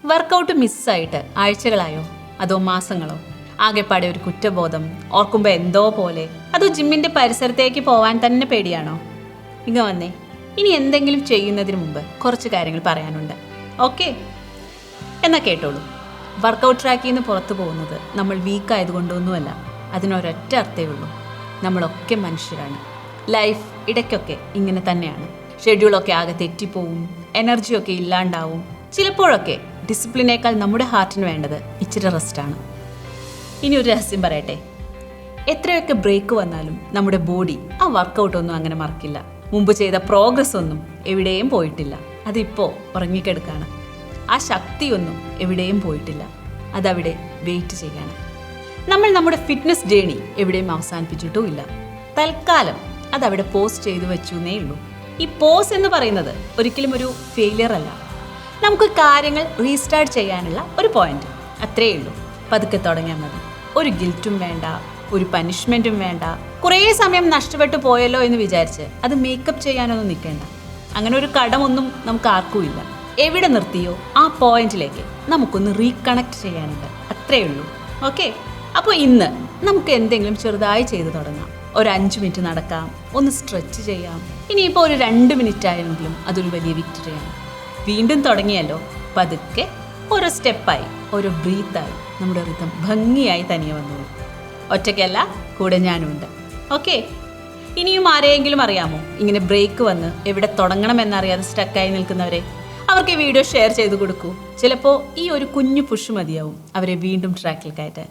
Workout മിസ്സായിട്ട് ആഴ്ചകളായോ അതോ മാസങ്ങളോ? ആകെപ്പാടെ ഒരു കുറ്റബോധം, ഓർക്കുമ്പോൾ എന്തോ പോലെ. അതോ ജിമ്മിന്റെ പരിസരത്തേക്ക് പോവാൻ തന്നെ പേടിയാണോ? ഇങ്ങ വന്നേ, ഇനി എന്തെങ്കിലും ചെയ്യുന്നതിന് മുമ്പ് കുറച്ച് കാര്യങ്ങൾ പറയാനുണ്ട്. ഓക്കെ, എന്നാ കേട്ടോളൂ. വർക്കൗട്ട് ട്രാക്കിൽ നിന്ന് പുറത്തു പോകുന്നത് നമ്മൾ വീക്കായതുകൊണ്ടൊന്നുമല്ല. അതിനൊരൊറ്റ അർത്ഥമേ ഉള്ളൂ, നമ്മളൊക്കെ മനുഷ്യരാണ്. ലൈഫ് ഇടയ്ക്കൊക്കെ ഇങ്ങനെ തന്നെയാണ്. ഷെഡ്യൂളൊക്കെ ആകെ തെറ്റിപ്പോവും, എനർജിയൊക്കെ ഇല്ലാണ്ടാവും. ചിലപ്പോഴൊക്കെ ഡിസിപ്ലിനേക്കാൾ നമ്മുടെ ഹാർട്ടിന് വേണ്ടത് ഇച്ചിരി റെസ്റ്റാണ്. ഇനി ഒരു രഹസ്യം പറയട്ടെ, എത്രയൊക്കെ ബ്രേക്ക് വന്നാലും നമ്മുടെ ബോഡി ആ വർക്കൗട്ടൊന്നും അങ്ങനെ മറക്കില്ല. മുമ്പ് ചെയ്ത പ്രോഗ്രസ് ഒന്നും എവിടെയും പോയിട്ടില്ല. അതിപ്പോൾ ഉറങ്ങിക്കെടുക്കാണ്. ആ ശക്തിയൊന്നും എവിടെയും പോയിട്ടില്ല. അതവിടെ വെയിറ്റ് ചെയ്യാണ്. നമ്മൾ നമ്മുടെ ഫിറ്റ്നസ് ജേണി എവിടെയും അവസാനിപ്പിച്ചിട്ടുമില്ല. തൽക്കാലം അതവിടെ പോസ് ചെയ്തു വെച്ചേ ഉള്ളൂ. ഈ പോസ് എന്ന് പറയുന്നത് ഒരിക്കലും ഒരു ഫെയിലിയർ അല്ല. നമുക്ക് കാര്യങ്ങൾ റീസ്റ്റാർട്ട് ചെയ്യാനുള്ള ഒരു പോയിന്റ്, അത്രയേ ഉള്ളൂ. പതുക്കെ തുടങ്ങിയാൽ മതി. ഒരു ഗിൽറ്റും വേണ്ട, ഒരു പനിഷ്മെൻറ്റും വേണ്ട. കുറേ സമയം നഷ്ടപ്പെട്ടു പോയല്ലോ എന്ന് വിചാരിച്ച് അത് മേക്കപ്പ് ചെയ്യാനൊന്നും നിൽക്കേണ്ട. അങ്ങനെ ഒരു കടമൊന്നും നമുക്ക് ആർക്കും ഇല്ല. എവിടെ നിർത്തിയോ ആ പോയിന്റിലേക്ക് നമുക്കൊന്ന് റീകണക്ട് ചെയ്യാനുണ്ട്, അത്രയേ ഉള്ളൂ. ഓക്കെ, അപ്പോൾ ഇന്ന് നമുക്ക് എന്തെങ്കിലും ചെറുതായി ചെയ്ത് തുടങ്ങാം. ഒരു 5 മിനിറ്റ് നടക്കാം, ഒന്ന് സ്ട്രെച്ച് ചെയ്യാം. ഇനിയിപ്പോൾ ഒരു 2 മിനിറ്റ് ആയെങ്കിലും അതൊരു വലിയ വിക്ടറിയാണ്. വീണ്ടും തുടങ്ങിയല്ലോ, പതുക്കെ ഓരോ സ്റ്റെപ്പായി, ഓരോ ബ്രീത്തായി നമ്മുടെ റിതം ഭംഗിയായി തനിയെ വന്നോളൂ. ഒറ്റയ്ക്കല്ല, കൂടെ ഞാനുണ്ട്. ഓക്കെ, ഇനിയും ആരെയെങ്കിലും അറിയാമോ ഇങ്ങനെ ബ്രേക്ക് വന്ന് എവിടെ തുടങ്ങണമെന്നറിയാതെ സ്റ്റക്കായി നിൽക്കുന്നവരെ? അവർക്ക് ഈ വീഡിയോ ഷെയർ ചെയ്ത് കൊടുക്കൂ. ചിലപ്പോൾ ഈ ഒരു കുഞ്ഞു പുഷ് മതിയാവും അവരെ വീണ്ടും ട്രാക്കിൽ കയറ്റാൻ.